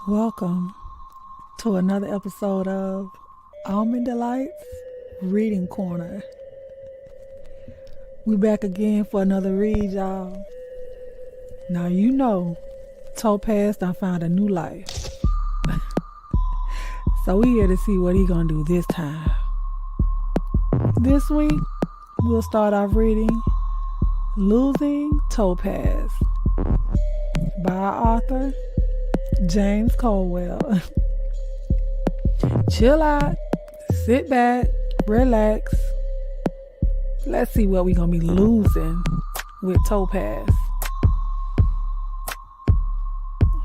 Welcome to another episode of Almond Delights Reading Corner. We back again for another read, y'all. Now you know Topaz done found a new life. So we here to see what he gonna do this time. This week, we'll start off reading Losing Topaz by our author, James Colwell. Chill out, sit back, relax. Let's see what we gonna be losing with Topaz.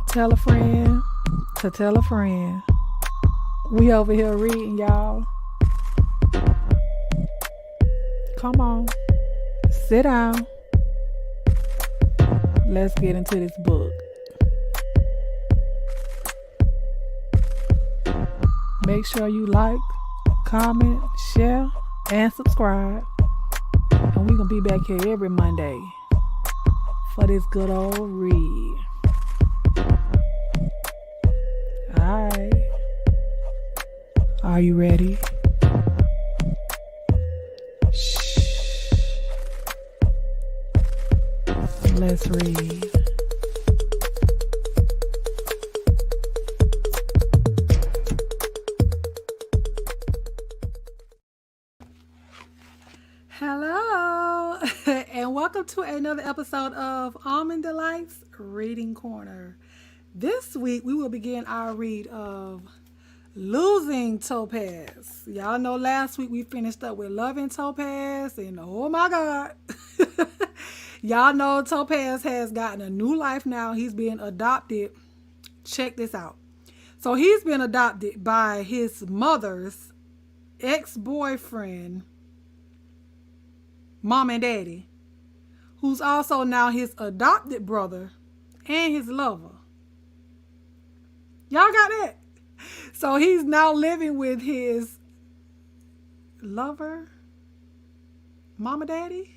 Tell a friend to tell a friend. We over here reading, y'all. Come on, sit down. Let's get into this book. Make sure you like, comment, share, and subscribe. And we're going to be back here every Monday for this good old read. Alright. Are you ready? Shh. Let's read. Hello, and welcome to another episode of Almond Delights Reading Corner. This week, we will begin our read of Losing Topaz. Y'all know last week we finished up with Loving Topaz, and oh my God. Y'all know Topaz has gotten a new life now. He's being adopted. Check this out. So he's been adopted by his mother's ex-boyfriend, mom and daddy, who's also now his adopted brother and his lover. Y'all got that? So he's now living with his lover, mama, daddy.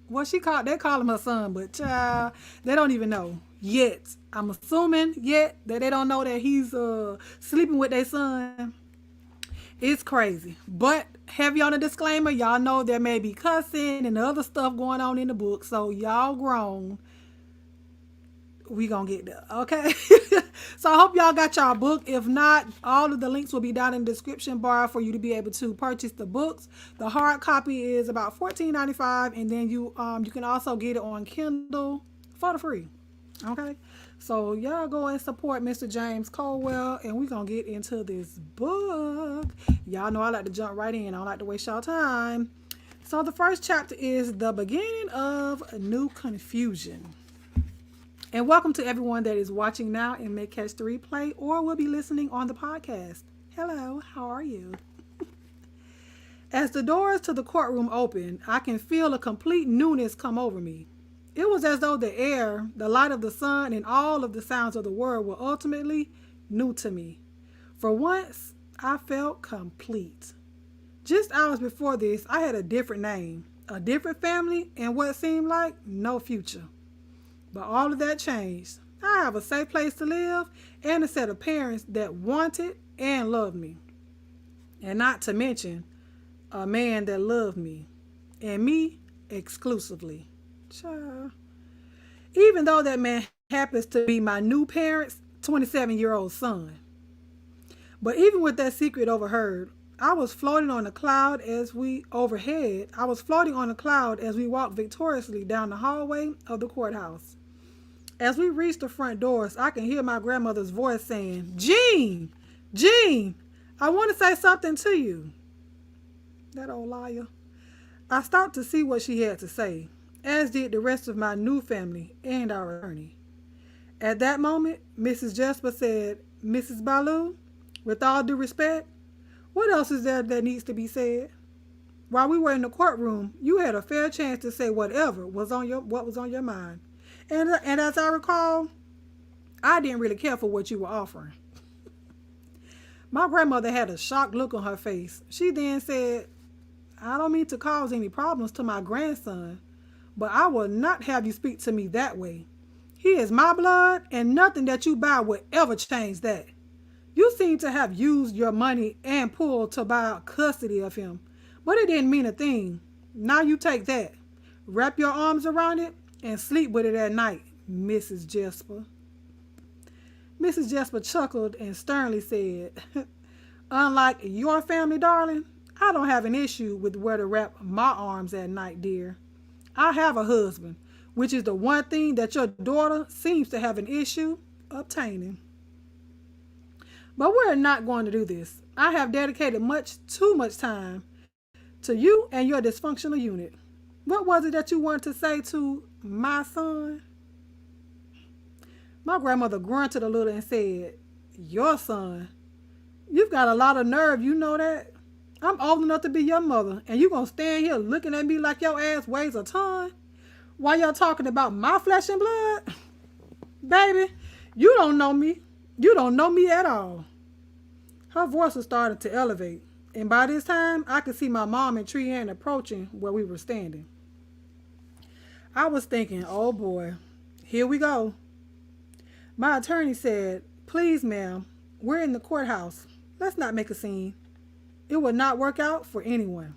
What they call him her son, but child, they don't even know yet. I'm assuming yet that they don't know that he's sleeping with their son. It's crazy. But heavy on a disclaimer, y'all know there may be cussing and other stuff going on in the book. So y'all grown. We gonna get there, okay? So I hope y'all got y'all book. If not, all of the links will be down in the description bar for you to be able to purchase the books. The hard copy is about $14.95, and then you can also get it on Kindle for the free. Okay, so y'all go and support Mr. James Colwell, and we're gonna get into this book. Y'all know I like to jump right in. I don't like to waste y'all time. So the first chapter is the beginning of a new confusion. And welcome to everyone that is watching now and may catch the replay or will be listening on the podcast. Hello, how are you? As the doors to the courtroom open, I can feel a complete newness come over me. It was as though the air, the light of the sun, and all of the sounds of the world were ultimately new to me. For once, I felt complete. Just hours before this, I had a different name, a different family, and what seemed like no future. But all of that changed. I have a safe place to live and a set of parents that wanted and loved me. And not to mention, a man that loved me. And me exclusively. Child. Even though that man happens to be my new parents' 27-year-old son. But even with that secret overheard, I was floating on a cloud as we walked victoriously down the hallway of the courthouse. As we reached the front doors, I can hear my grandmother's voice saying, Jean, I want to say something to you. That old liar. I stopped to see what she had to say, as did the rest of my new family and our attorney. At that moment, Mrs. Jesper said, Mrs. Ballou, with all due respect, what else is there that needs to be said? While we were in the courtroom, you had a fair chance to say whatever was on your mind. And as I recall, I didn't really care for what you were offering. My grandmother had a shocked look on her face. She then said, I don't mean to cause any problems to my grandson, but I will not have you speak to me that way. He is my blood, and nothing that you buy will ever change that. You seem to have used your money and pulled to buy custody of him, but it didn't mean a thing. Now you take that, wrap your arms around it, and sleep with it at night, Mrs. Jesper. Mrs. Jesper chuckled and sternly said, unlike your family, darling, I don't have an issue with where to wrap my arms at night, dear. I have a husband, which is the one thing that your daughter seems to have an issue obtaining. But we're not going to do this. I have dedicated too much time to you and your dysfunctional unit. What was it that you wanted to say to my son? My grandmother grunted a little and said, your son? You've got a lot of nerve, you know that? I'm old enough to be your mother, and you gonna stand here looking at me like your ass weighs a ton? While you're talking about my flesh and blood? Baby, you don't know me. You don't know me at all. Her voice was starting to elevate, and by this time, I could see my mom and Treanne approaching where we were standing. I was thinking, oh boy, here we go. My attorney said, please, ma'am, we're in the courthouse. Let's not make a scene. It would not work out for anyone.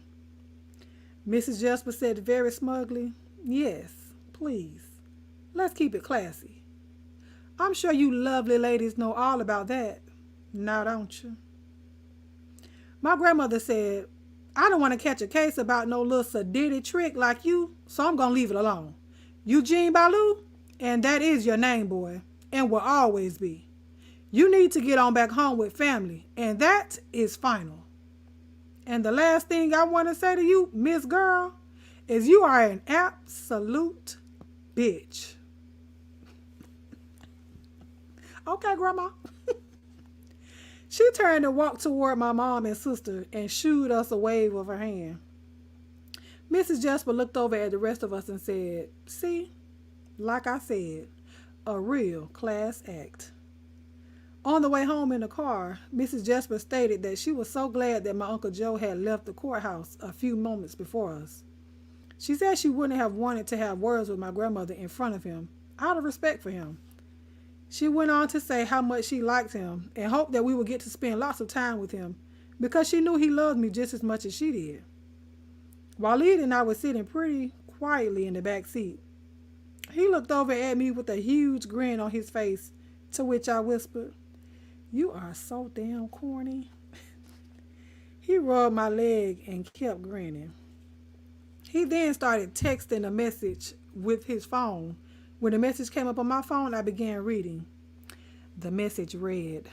Mrs. Jesper said very smugly, yes, please. Let's keep it classy. I'm sure you lovely ladies know all about that. Now don't you? My grandmother said, I don't want to catch a case about no little sedity trick like you, so I'm going to leave it alone. Eugene Baloo, and that is your name, boy, and will always be. You need to get on back home with family, and that is final. And the last thing I want to say to you, Miss Girl, is you are an absolute bitch. Okay, Grandma. She turned and walked toward my mom and sister and shooed us a wave of her hand. Mrs. Jesper looked over at the rest of us and said, see, like I said, a real class act. On the way home in the car, Mrs. Jesper stated that she was so glad that my Uncle Joe had left the courthouse a few moments before us. She said she wouldn't have wanted to have words with my grandmother in front of him, out of respect for him. She went on to say how much she liked him and hoped that we would get to spend lots of time with him because she knew he loved me just as much as she did. Waleed and I were sitting pretty quietly in the back seat. He looked over at me with a huge grin on his face, to which I whispered, you are so damn corny. He rubbed my leg and kept grinning. He then started texting a message with his phone. When the message came up on my phone, I began reading. The message read,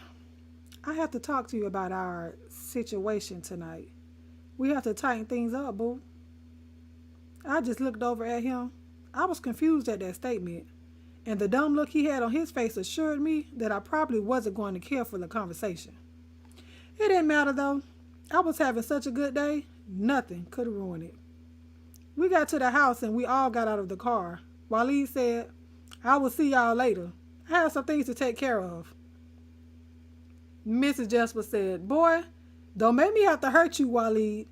I have to talk to you about our situation tonight. We have to tighten things up, boo. I just looked over at him. I was confused at that statement, and the dumb look he had on his face assured me that I probably wasn't going to care for the conversation. It didn't matter, though. I was having such a good day, nothing could ruin it. We got to the house, and we all got out of the car. Waleed said, I will see y'all later. I have some things to take care of. Mrs. Jesper said, boy, don't make me have to hurt you, Waleed.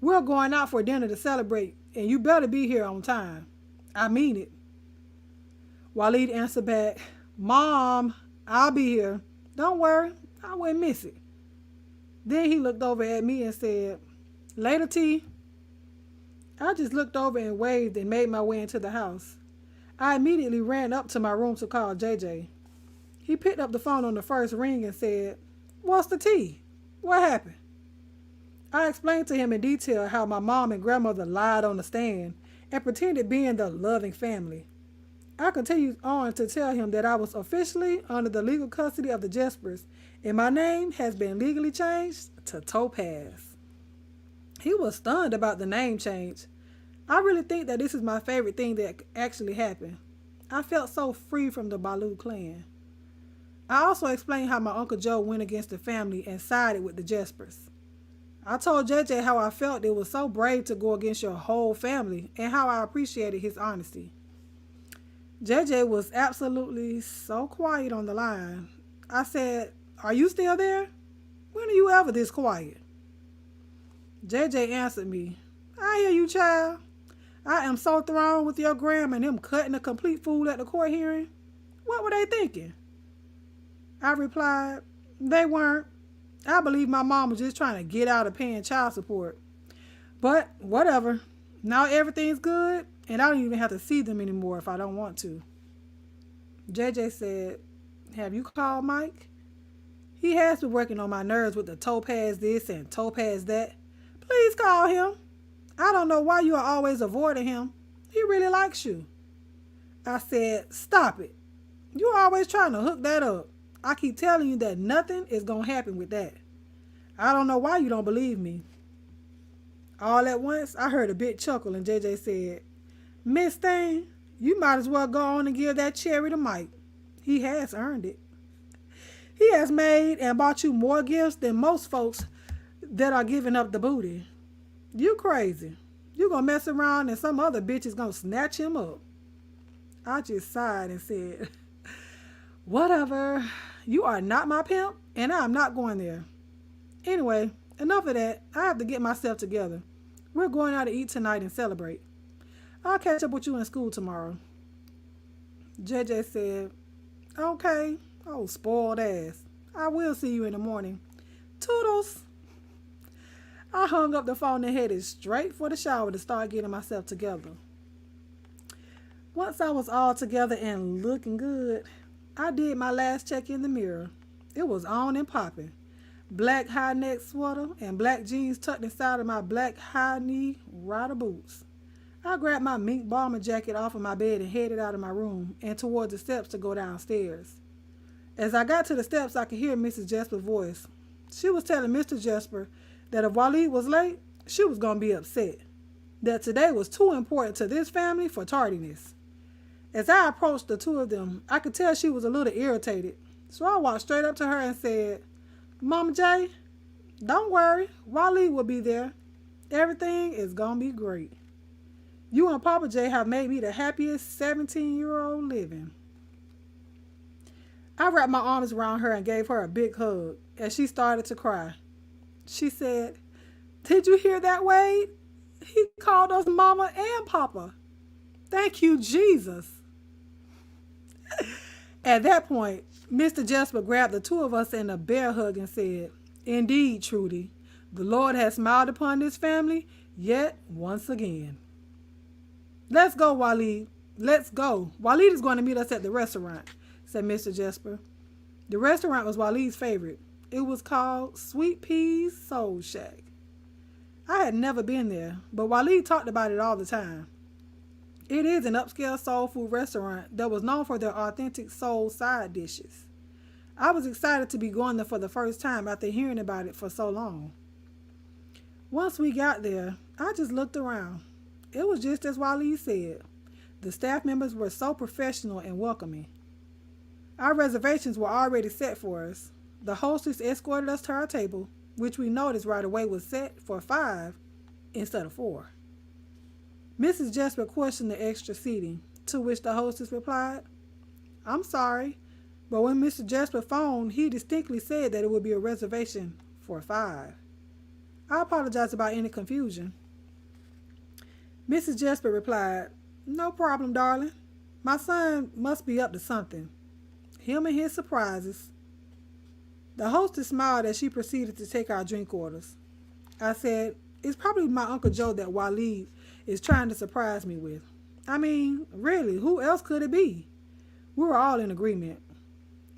We're going out for dinner to celebrate, and you better be here on time. I mean it. Waleed answered back, Mom, I'll be here. Don't worry, I wouldn't miss it. Then he looked over at me and said, later, T. I just looked over and waved and made my way into the house. I immediately ran up to my room to call JJ. He picked up the phone on the first ring and said, what's the tea? What happened? I explained to him in detail how my mom and grandmother lied on the stand and pretended being the loving family. I continued on to tell him that I was officially under the legal custody of the Jespers, and my name has been legally changed to Topaz. He was stunned about the name change. I really think that this is my favorite thing that actually happened. I felt so free from the Baloo clan. I also explained how my Uncle Joe went against the family and sided with the Jespers. I told JJ how I felt it was so brave to go against your whole family and how I appreciated his honesty. JJ was absolutely so quiet on the line. I said, are you still there? When are you ever this quiet? JJ answered me, I hear you, child. I am so thrown with your grandma and him cutting a complete fool at the court hearing. What were they thinking? I replied, they weren't. I believe my mom was just trying to get out of paying child support. But whatever. Now everything's good, and I don't even have to see them anymore if I don't want to. JJ said, have you called Mike? He has been working on my nerves with the Topaz this and Topaz that. Please call him. I don't know why you are always avoiding him. He really likes you. I said, stop it. You're always trying to hook that up. I keep telling you that nothing is going to happen with that. I don't know why you don't believe me. All at once, I heard a big chuckle and JJ said, Miss Thing, you might as well go on and give that cherry to Mike. He has earned it. He has made and bought you more gifts than most folks that are giving up the booty. You crazy. You gonna mess around and some other bitch is gonna snatch him up. I just sighed and said, whatever. You are not my pimp, and I'm not going there. Anyway, enough of that. I have to get myself together. We're going out to eat tonight and celebrate. I'll catch up with you in school tomorrow. JJ said, okay. Oh, spoiled ass. I will see you in the morning. Toodles. I hung up the phone and headed straight for the shower to start getting myself together. Once I was all together and looking good, I did my last check in the mirror. It was on and popping. Black high-neck sweater and black jeans tucked inside of my black high-knee rider boots. I grabbed my mink bomber jacket off of my bed and headed out of my room and towards the steps to go downstairs. As I got to the steps, I could hear Mrs. Jesper's voice. She was telling Mr. Jesper that if Waleed was late, she was going to be upset. That today was too important to this family for tardiness. As I approached the two of them, I could tell she was a little irritated. So I walked straight up to her and said, Mama J, don't worry, Waleed will be there. Everything is going to be great. You and Papa J have made me the happiest 17-year-old living. I wrapped my arms around her and gave her a big hug as she started to cry. She said, did you hear that, Wade? He called us Mama and Papa. Thank you, Jesus. At that point, Mr. Jesper grabbed the two of us in a bear hug and said, indeed, Trudy, the Lord has smiled upon this family yet once again. Let's go, Waleed. Let's go. Waleed is going to meet us at the restaurant, said Mr. Jesper. The restaurant was Waleed's favorite. It was called Sweet Peas Soul Shack. I had never been there, but Waleed talked about it all the time. It is an upscale soul food restaurant that was known for their authentic soul side dishes. I was excited to be going there for the first time after hearing about it for so long. Once we got there, I just looked around. It was just as Waleed said. The staff members were so professional and welcoming. Our reservations were already set for us. The hostess escorted us to our table, which we noticed right away was set for 5 instead of 4. Mrs. Jesper questioned the extra seating, to which the hostess replied, I'm sorry, but when Mr. Jesper phoned, he distinctly said that it would be a reservation for 5. I apologize about any confusion. Mrs. Jesper replied, no problem, darling. My son must be up to something. Him and his surprises. The hostess smiled as she proceeded to take our drink orders. I said, it's probably my Uncle Joe that Waleed is trying to surprise me with. I mean, really, who else could it be? We were all in agreement.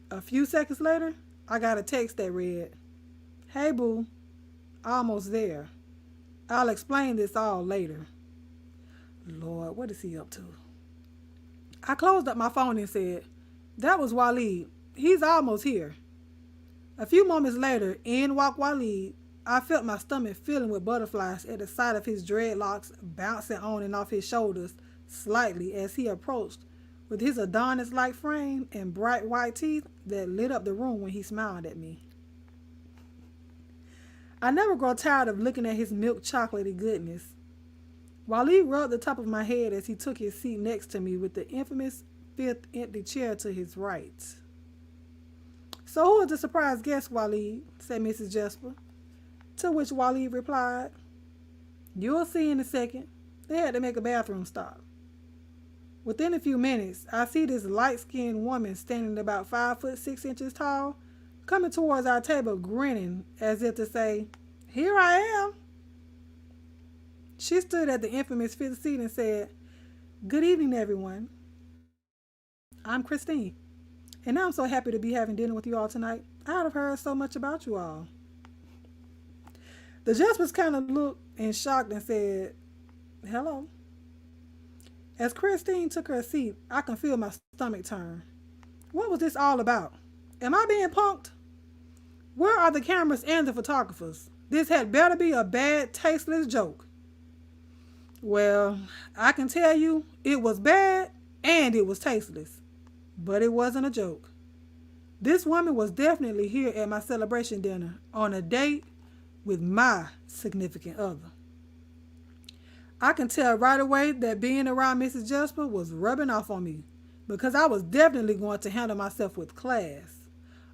A few seconds later, I got a text that read, hey boo, almost there. I'll explain this all later. Lord, what is he up to? I closed up my phone and said, that was Waleed. He's almost here. A few moments later, in walked Waleed. I felt my stomach filling with butterflies at the sight of his dreadlocks bouncing on and off his shoulders slightly as he approached with his Adonis-like frame and bright white teeth that lit up the room when he smiled at me. I never grow tired of looking at his milk chocolatey goodness. Waleed rubbed the top of my head as he took his seat next to me with the infamous 5th empty chair to his right. So who is the surprise guest, Waleed? Said Mrs. Jesper. To which Waleed replied, you'll see in a second. They had to make a bathroom stop. Within a few minutes, I see this light-skinned woman standing about 5'6" tall, coming towards our table, grinning as if to say, "Here I am." She stood at the infamous fifth seat and said, "Good evening, everyone. I'm Christine, and I'm so happy to be having dinner with you all tonight. I've heard so much about you all." The Jespers kind of looked in shock and said, "Hello." As Christine took her seat, I can feel my stomach turn. What was this all about? Am I being punked? Where are the cameras and the photographers? This had better be a bad, tasteless joke. Well, I can tell you it was bad and it was tasteless, but it wasn't a joke. This woman was definitely here at my celebration dinner on a date with my significant other. I can tell right away that being around Mrs. Jesper was rubbing off on me because I was definitely going to handle myself with class,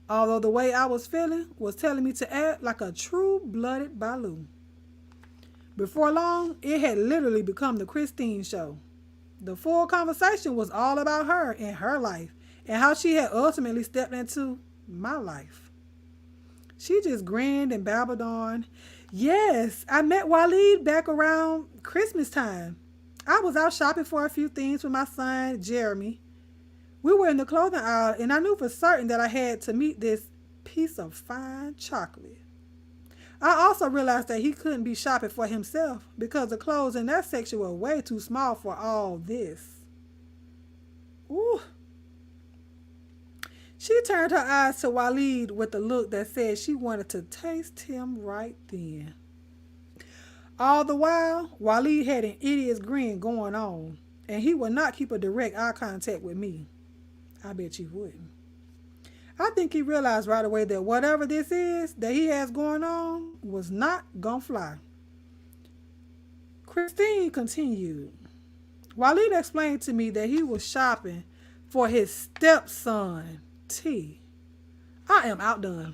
although the way I was feeling was telling me to act like a true-blooded Baloo. Before long, it had literally become the Christine show. The full conversation was all about her and her life and how she had ultimately stepped into my life. She just grinned and babbled on. "Yes, I met Waleed back around Christmas time. I was out shopping for a few things with my son, Jeremy. We were in the clothing aisle, and I knew for certain that I had to meet this piece of fine chocolate. I also realized that he couldn't be shopping for himself because the clothes in that section were way too small for all this." Ooh. She turned her eyes to Waleed with a look that said she wanted to taste him right then. All the while, Waleed had an idiot's grin going on, and he would not keep a direct eye contact with me. I bet you wouldn't. I think he realized right away that whatever this is that he has going on was not gonna fly. Christine continued. Waleed explained to me that he was shopping for his stepson, T. I am outdone.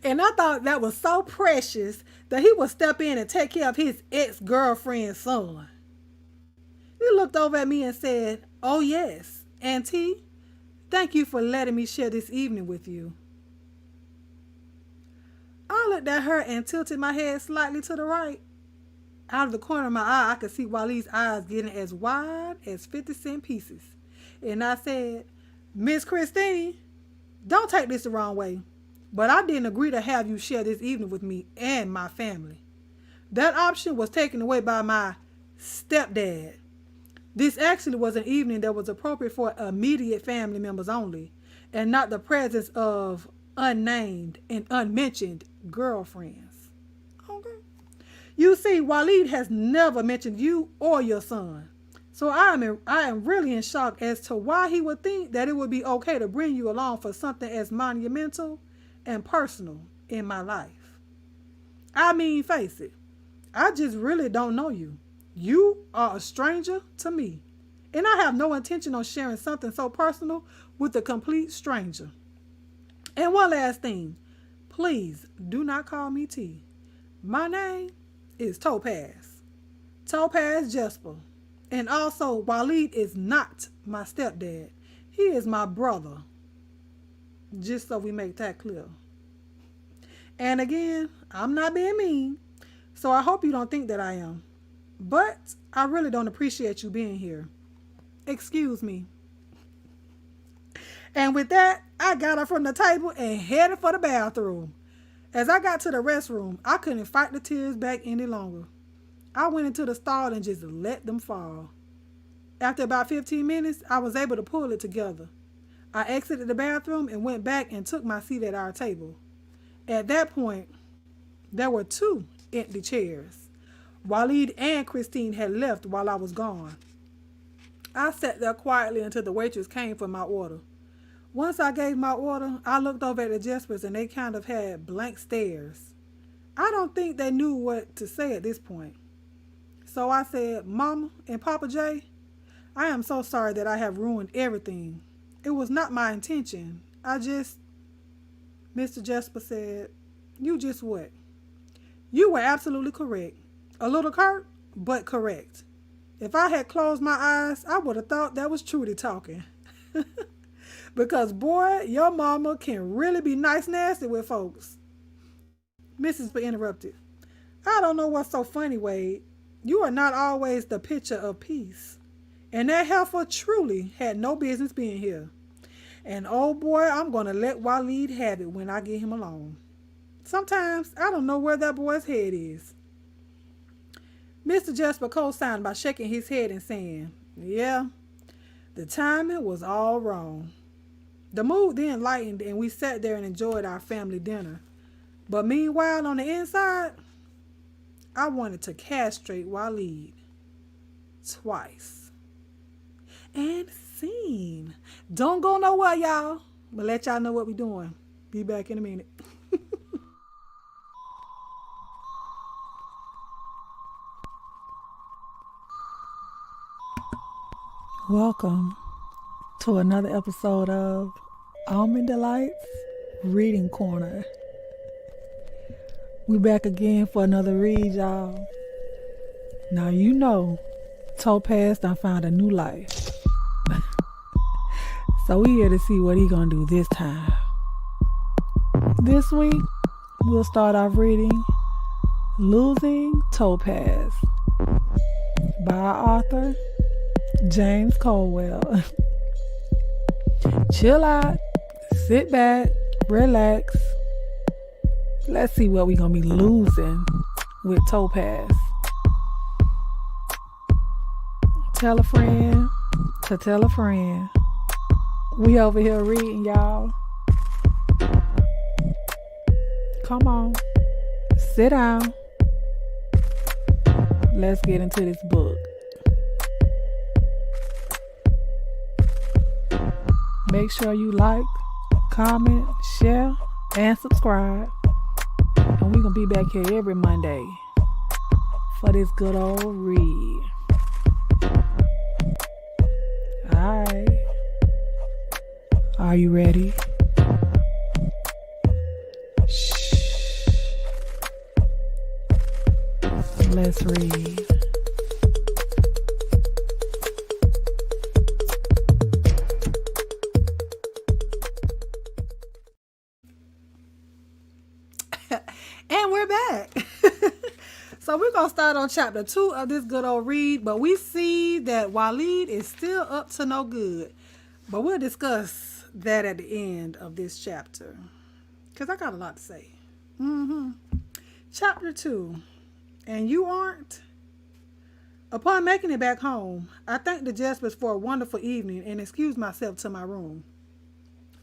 And I thought that was so precious that he would step in and take care of his ex-girlfriend's son. He looked over at me and said, "Oh yes, and T, thank you for letting me share this evening with you." I looked at her and tilted my head slightly to the right. Out of the corner of my eye, I could see Waleed's eyes getting as wide as 50-cent pieces. And I said, "Miss Christine, don't take this the wrong way, but I didn't agree to have you share this evening with me and my family. That option was taken away by my stepdad. This actually was an evening that was appropriate for immediate family members only, and not the presence of unnamed and unmentioned girlfriends." Okay. You see, Waleed has never mentioned you or your son. So I am really in shock as to why he would think that it would be okay to bring you along for something as monumental and personal in my life. I mean, face it, I just really don't know you. You are a stranger to me, and I have no intention of sharing something so personal with a complete stranger. And one last thing, please do not call me T. My name is Topaz. Topaz Jesper. And also, Waleed is not my stepdad. He is my brother. Just so we make that clear. And again, I'm not being mean, so I hope you don't think that I am. But I really don't appreciate you being here. Excuse me. And with that, I got up from the table and headed for the bathroom. As I got to the restroom, I couldn't fight the tears back any longer. I went into the stall and just let them fall. After about 15 minutes, I was able to pull it together. I exited the bathroom and went back and took my seat at our table. At that point, there were 2 empty chairs. Waleed and Christine had left while I was gone. I sat there quietly until the waitress came for my order. Once I gave my order, I looked over at the Jespers and they kind of had blank stares. I don't think they knew what to say at this point. So I said, "Mama and Papa J, I am so sorry that I have ruined everything. It was not my intention. Mr. Jesper said, "You just what?" "You were absolutely correct. A little curt, but correct. If I had closed my eyes, I would have thought that was Trudy talking. Because, boy, your mama can really be nice nasty with folks. Mrs. B interrupted. I don't know what's so funny, Wade. You are not always the picture of peace. And that heifer truly had no business being here. And oh boy, I'm going to let Waleed have it when I get him alone. Sometimes I don't know where that boy's head is. Mr. Jasper co-signed by shaking his head and saying, yeah, the timing was all wrong. The mood then lightened and we sat there and enjoyed our family dinner. But meanwhile, on the inside, I wanted to castrate Waleed. Twice. And scene. Don't go nowhere, y'all. But let y'all know what we're doing. Be back in a minute. Welcome to another episode of Almond Delights Reading Corner. We back again for another read, y'all. Now you know Topaz done found a new life. So we here to see what he gonna do this time. This week, we'll start off reading Losing Topaz by our author, James Colwell. Chill out, sit back, relax. Let's see what we gonna be losing with Topaz. Tell a friend to tell a friend. We over here reading, y'all. Come on, sit down. Let's get into this book. Make sure you like, comment, share, and subscribe. And we're going to be back here every Monday for this good old read. Alright. Are you ready? Shh. Let's read. And we're back. So we're going to start on chapter 2 of this good old read. But we see that Waleed is still up to no good. But we'll discuss that at the end of this chapter. Because I got a lot to say. Chapter 2. And you aren't? Upon making it back home, I thanked the Jaspers for a wonderful evening and excused myself to my room.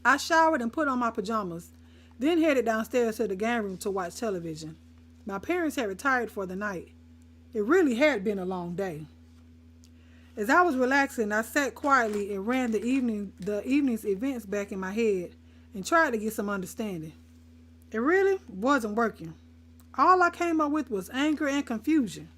I showered and put on my pajamas. Then headed downstairs to the game room to watch television. My parents had retired for the night. It really had been a long day. As I was relaxing, I sat quietly and ran the evening's events back in my head and tried to get some understanding. It really wasn't working. All I came up with was anger and confusion.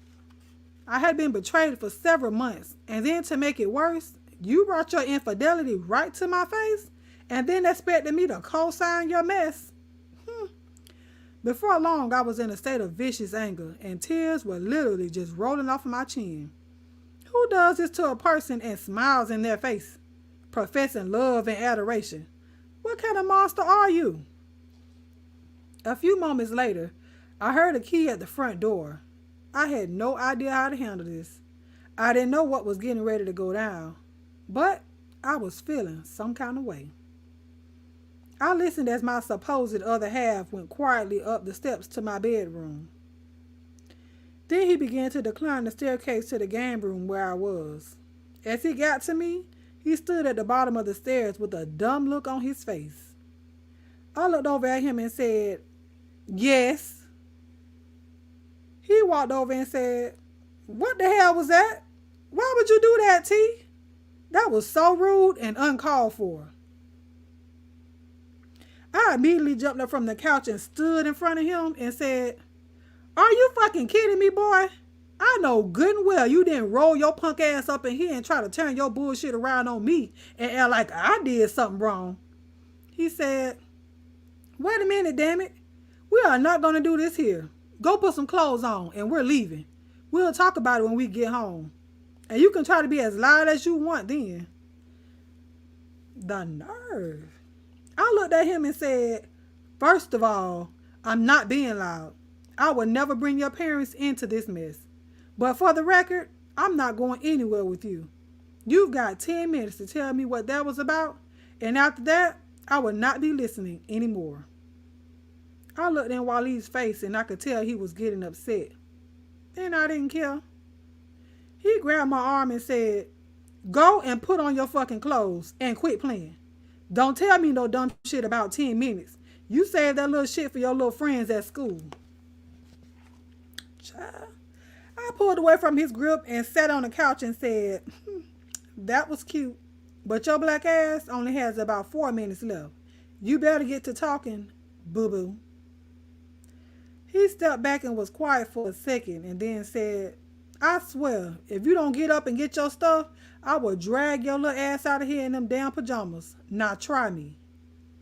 I had been betrayed for several months, and then to make it worse, you brought your infidelity right to my face and then expected me to co-sign your mess. Before long, I was in a state of vicious anger, and tears were literally just rolling off of my chin. Who does this to a person and smiles in their face, professing love and adoration? What kind of monster are you? A few moments later, I heard a key at the front door. I had no idea how to handle this. I didn't know what was getting ready to go down, but I was feeling some kind of way. I listened as my supposed other half went quietly up the steps to my bedroom. Then he began to decline the staircase to the game room where I was. As he got to me, he stood at the bottom of the stairs with a dumb look on his face. I looked over at him and said, "Yes." He walked over and said, "What the hell was that? Why would you do that, T? That was so rude and uncalled for." I immediately jumped up from the couch and stood in front of him and said, "Are you fucking kidding me, boy? I know good and well you didn't roll your punk ass up in here and try to turn your bullshit around on me and act like I did something wrong." He said, "Wait a minute, damn it. We are not going to do this here. Go put some clothes on and we're leaving. We'll talk about it when we get home." And you can try to be as loud as you want then. The nerve. I looked at him and said, first of all, I'm not being loud. I would never bring your parents into this mess. But for the record, I'm not going anywhere with you. You've got 10 minutes to tell me what that was about, and after that, I will not be listening anymore. I looked in Waleed's face and I could tell he was getting upset. And I didn't care. He grabbed my arm and said, go and put on your fucking clothes and quit playing. Don't tell me no dumb shit about 10 minutes. You saved that little shit for your little friends at school. Child. I pulled away from his grip and sat on the couch and said, that was cute, but your black ass only has about 4 minutes left. You better get to talking, boo-boo. He stepped back and was quiet for a second and then said, I swear, if you don't get up and get your stuff, I will drag your little ass out of here in them damn pajamas. Now try me.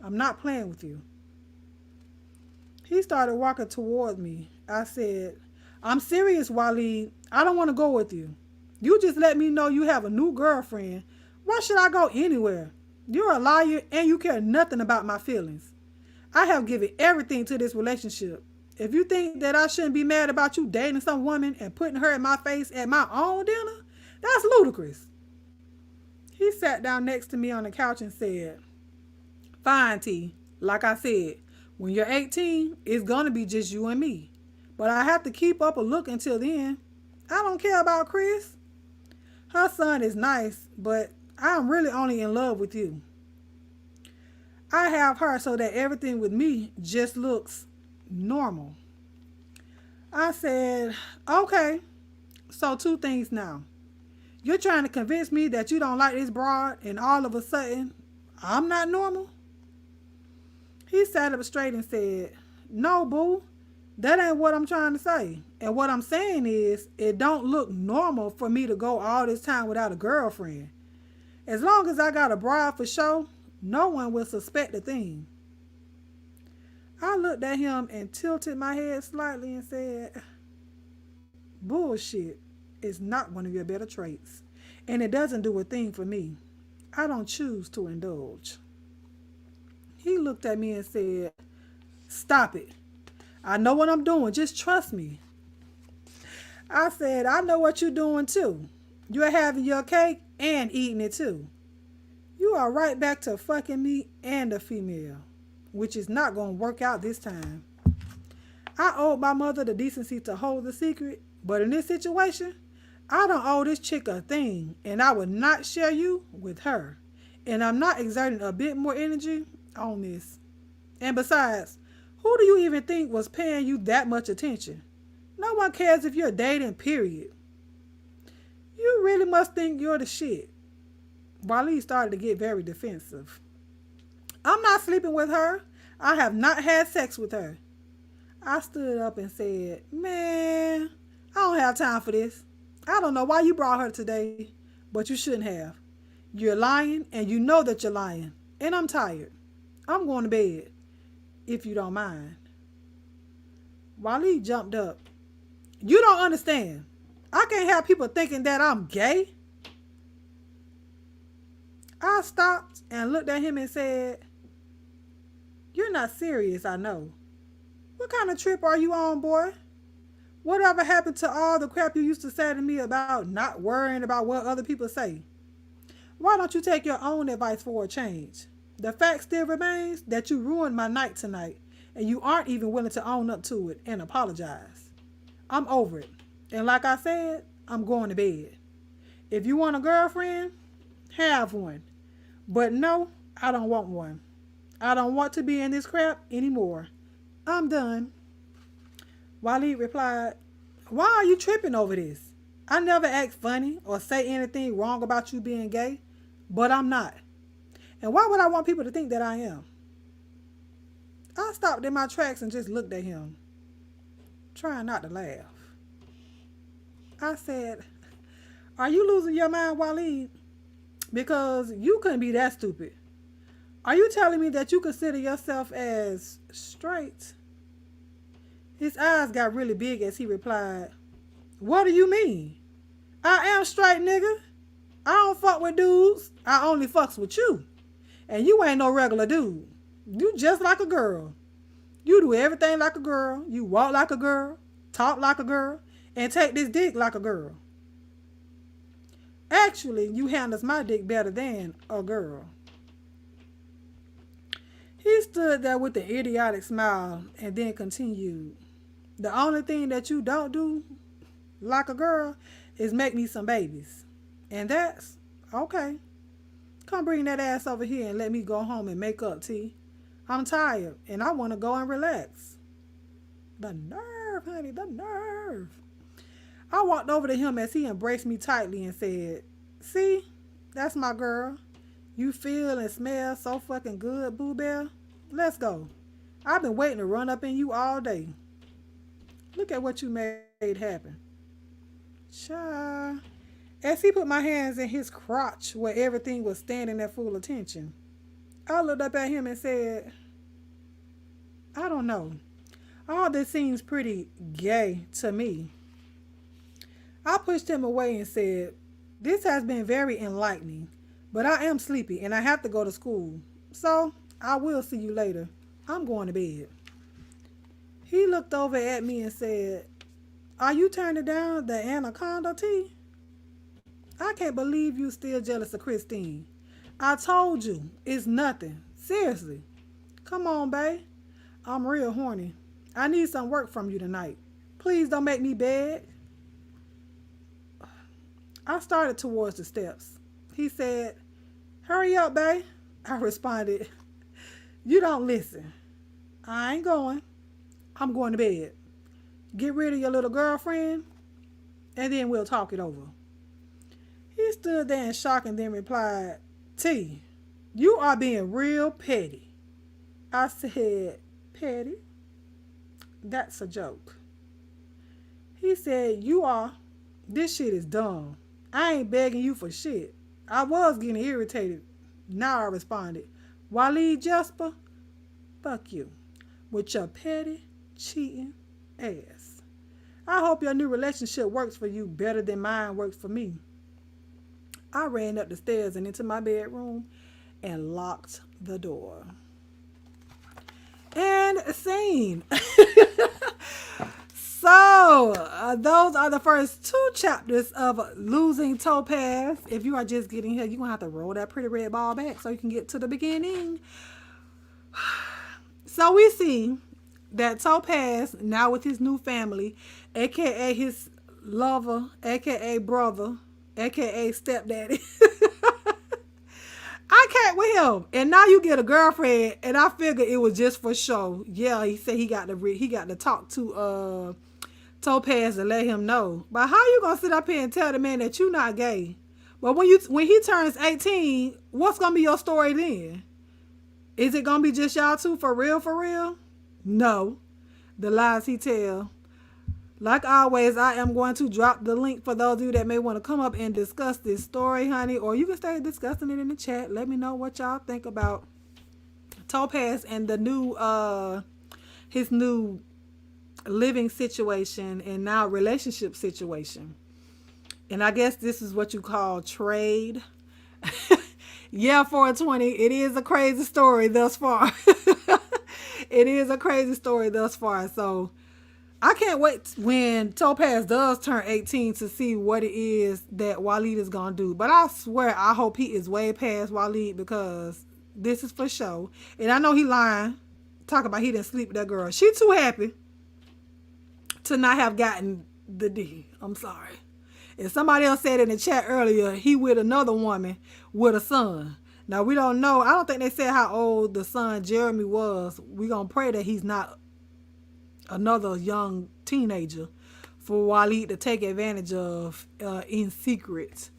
I'm not playing with you. He started walking toward me. I said, I'm serious, Waleed. I don't want to go with you. You just let me know you have a new girlfriend. Why should I go anywhere? You're a liar and you care nothing about my feelings. I have given everything to this relationship. If you think that I shouldn't be mad about you dating some woman and putting her in my face at my own dinner, that's ludicrous. He sat down next to me on the couch and said, fine, T. Like I said, when you're 18, it's going to be just you and me. But I have to keep up a look until then. I don't care about Chris. Her son is nice, but I'm really only in love with you. I have her so that everything with me just looks normal. I said, okay, so 2 things now. You're trying to convince me that you don't like this broad and all of a sudden, I'm not normal? He sat up straight and said, no, boo, that ain't what I'm trying to say. And what I'm saying is, it don't look normal for me to go all this time without a girlfriend. As long as I got a broad for show, no one will suspect a thing. I looked at him and tilted my head slightly and said, bullshit is not one of your better traits, and it doesn't do a thing for me. I don't choose to indulge. He looked at me and said, stop it. I know what I'm doing. Just trust me. I said, I know what you're doing too. You're having your cake and eating it too. You are right back to fucking me and a female, which is not going to work out this time. I owed my mother the decency to hold the secret, but in this situation, I don't owe this chick a thing, and I would not share you with her. And I'm not exerting a bit more energy on this. And besides, who do you even think was paying you that much attention? No one cares if you're dating, period. You really must think you're the shit. Waleed started to get very defensive. I'm not sleeping with her. I have not had sex with her. I stood up and said, man, I don't have time for this. I don't know why you brought her today, but you shouldn't have. You're lying, and you know that you're lying. And I'm tired. I'm going to bed, if you don't mind. Waleed jumped up. You don't understand. I can't have people thinking that I'm gay. I stopped and looked at him and said, you're not serious, I know. What kind of trip are you on, boy? Whatever happened to all the crap you used to say to me about not worrying about what other people say? Why don't you take your own advice for a change? The fact still remains that you ruined my night tonight, and you aren't even willing to own up to it and apologize. I'm over it. And like I said, I'm going to bed. If you want a girlfriend, have one. But no, I don't want one. I don't want to be in this crap anymore. I'm done. Waleed replied, why are you tripping over this? I never act funny or say anything wrong about you being gay, but I'm not. And why would I want people to think that I am? I stopped in my tracks and just looked at him, trying not to laugh. I said, are you losing your mind, Waleed? Because you couldn't be that stupid. Are you telling me that you consider yourself as straight? His eyes got really big as he replied, what do you mean? I am straight, nigga. I don't fuck with dudes. I only fucks with you. And you ain't no regular dude. You just like a girl. You do everything like a girl. You walk like a girl, talk like a girl, and take this dick like a girl. Actually, you handles my dick better than a girl. He stood there with an idiotic smile and then continued. The only thing that you don't do like a girl is make me some babies. And that's okay. Come bring that ass over here and let me go home and make up, T. I'm tired and I want to go and relax. The nerve, honey, the nerve. I walked over to him as he embraced me tightly and said, see, that's my girl. You feel and smell so fucking good, Boo Bear. Let's go. I've been waiting to run up in you all day. Look at what you made happen. Cha. As he put my hands in his crotch where everything was standing at full attention, I looked up at him and said, I don't know. All this seems pretty gay to me. I pushed him away and said, this has been very enlightening, but I am sleepy and I have to go to school. So I will see you later. I'm going to bed. He looked over at me and said, are you turning down the anaconda tea? I can't believe you still jealous of Christine. I told you, it's nothing. Seriously. Come on, babe. I'm real horny. I need some work from you tonight. Please don't make me beg. I started towards the steps. He said, hurry up, babe. I responded, you don't listen. I ain't going. I'm going to bed. Get rid of your little girlfriend, and then we'll talk it over. He stood there in shock and then replied, T, you are being real petty. I said, petty? That's a joke. He said, you are. This shit is dumb. I ain't begging you for shit. I was getting irritated. Now I responded, Waleed Jasper, fuck you. With your petty, cheating ass. I hope your new relationship works for you better than mine works for me. I ran up the stairs and into my bedroom and locked the door. And scene. So, those are the first 2 chapters of Losing Topaz. If you are just getting here, you're going to have to roll that pretty red ball back so you can get to the beginning. So, we see that Topaz, now with his new family, a.k.a. his lover, a.k.a. brother, a.k.a. stepdaddy. I can't with him. And now you get a girlfriend, and I figured it was just for show. Yeah, he said he got to talk to Topaz to let him know. But how you gonna sit up here and tell the man that you not gay? But when he turns 18, what's gonna be your story then? Is it gonna be just y'all two for real, for real? No. The lies he tell. Like always, I am going to drop the link for those of you that may want to come up and discuss this story, honey. Or you can stay discussing it in the chat. Let me know what y'all think about Topaz and the new, his new living situation and now relationship situation. And I guess this is what you call trade. Yeah, 420. It is a crazy story thus far. It is a crazy story thus far. So I can't wait when Topaz does turn 18 to see what it is that Waleed is going to do. But I swear, I hope he is way past Waleed because this is for show. And I know he lying. Talk about he didn't sleep with that girl. She too happy to not have gotten the D. I'm sorry. And somebody else said in the chat earlier, he with another woman with a son. Now, we don't know. I don't think they said how old the son Jeremy was. We going to pray that he's not another young teenager for Waleed to take advantage of in secret.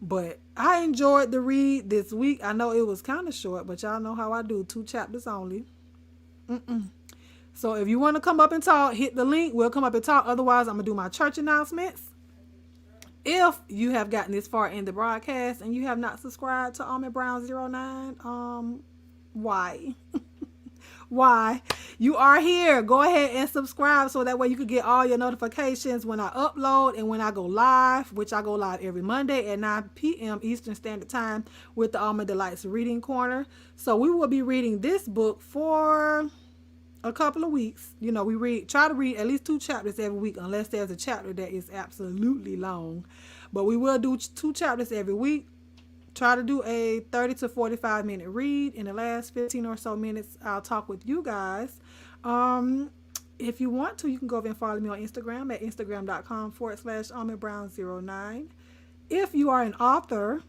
But I enjoyed the read this week. I know it was kind of short, but y'all know how I do. 2 chapters only. So if you want to come up and talk, hit the link. We'll come up and talk. Otherwise, I'm going to do my church announcements. If you have gotten this far in the broadcast and you have not subscribed to Almond Brown 09, why? why you are here. Go ahead and subscribe so that way you can get all your notifications when I upload and when I go live, which I go live every Monday at 9 p.m. Eastern Standard Time with the Almond Delights Reading Corner. So we will be reading this book for a couple of weeks. You know, we try to read at least 2 chapters every week, unless there's a chapter that is absolutely long. But we will do 2 chapters every week. Try to do a 30 to 45 minute read. In the last 15 or so minutes, I'll talk with you guys. If you want to, you can go over and follow me on Instagram at instagram.com/almondbrown09. If you are an author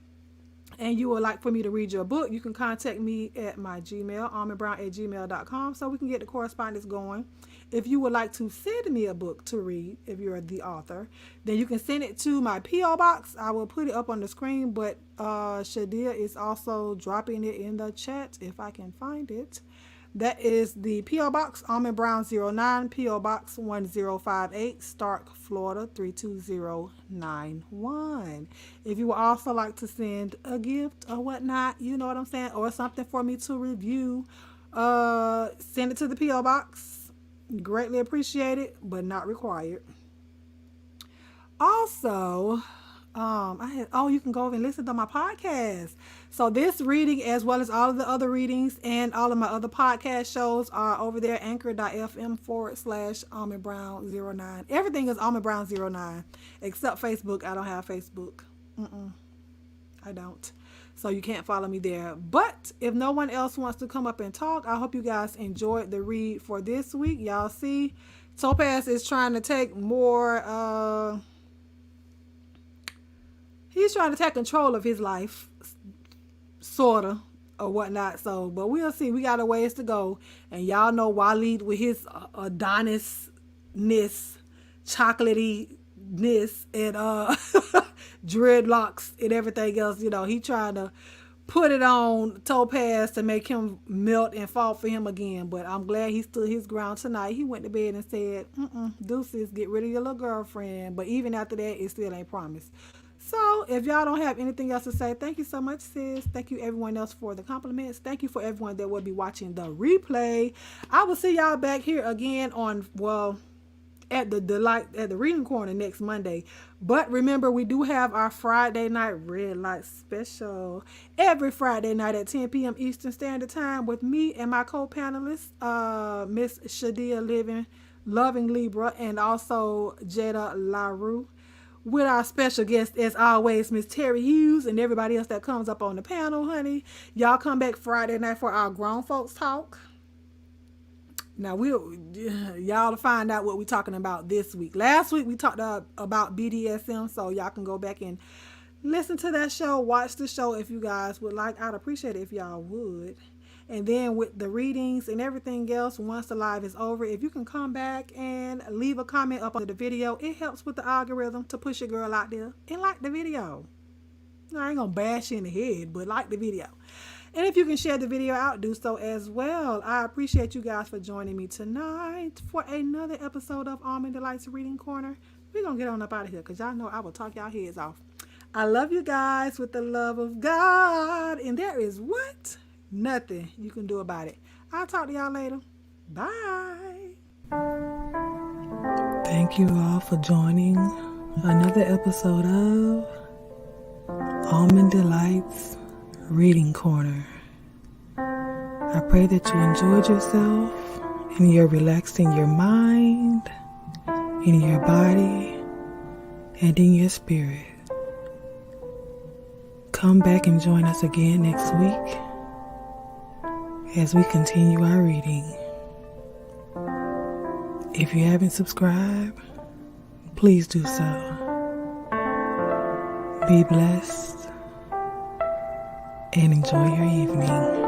and you would like for me to read your book, you can contact me at my Gmail, almondbrown@gmail.com, so we can get the correspondence going. If you would like to send me a book to read, if you're the author, then you can send it to my P.O. Box. I will put it up on the screen, but Shadia is also dropping it in the chat if I can find it. That is the P.O. Box, Almond Brown 09, P.O. Box 1058, Starke, Florida 32091. If you would also like to send a gift or whatnot, you know what I'm saying, or something for me to review, send it to the P.O. Box. Greatly appreciated, but not required. Also, you can go over and listen to my podcast. So this reading, as well as all of the other readings and all of my other podcast shows, are over there, anchor.fm/almondbrown09. Everything is almondbrown09 except Facebook. I don't have Facebook. I don't. So you can't follow me there. But if no one else wants to come up and talk, I hope you guys enjoyed the read for this week. Y'all see, Topaz is trying to take more, he's trying to take control of his life, sort of, or whatnot. So, but we'll see. We got a ways to go. And y'all know Waleed with his Adonis-ness, chocolatey-ness, and dreadlocks and everything else. You know, he trying to put it on Topaz to make him melt and fall for him again. But I'm glad he stood his ground tonight. He went to bed and said, deuces, get rid of your little girlfriend. But even after that, it still ain't promised. So if y'all don't have anything else to say, thank you so much, sis. Thank you everyone else for the compliments. Thank you for everyone that will be watching the replay. I will see y'all back here again on, at the Reading Corner next Monday. But remember, we do have our Friday night red light special every Friday night at 10 p.m. Eastern Standard Time with me and my co-panelists, Miss Shadia Loving Libra, and also Jada LaRue, with our special guest, as always, Miss Terry Hughes, and everybody else that comes up on the panel, honey. Y'all come back Friday night for our grown folks talk. Now, y'all to find out what we're talking about this week. Last week, we talked about BDSM, so y'all can go back and listen to that show, watch the show if you guys would like. I'd appreciate it if y'all would. And then with the readings and everything else, once the live is over, if you can come back and leave a comment up under the video, it helps with the algorithm to push your girl out there and like the video. I ain't gonna bash you in the head, but like the video. And if you can share the video out, do so as well. I appreciate you guys for joining me tonight for another episode of Almond Delights Reading Corner. We're going to get on up out of here because y'all know I will talk y'all heads off. I love you guys with the love of God. And there is what? Nothing you can do about it. I'll talk to y'all later. Bye. Thank you all for joining another episode of Almond Delights Reading Corner. I pray that you enjoyed yourself and you're relaxing your mind, in your body, and in your spirit. Come back and join us again next week as we continue our reading. If you haven't subscribed, please do so. Be blessed and enjoy your evening.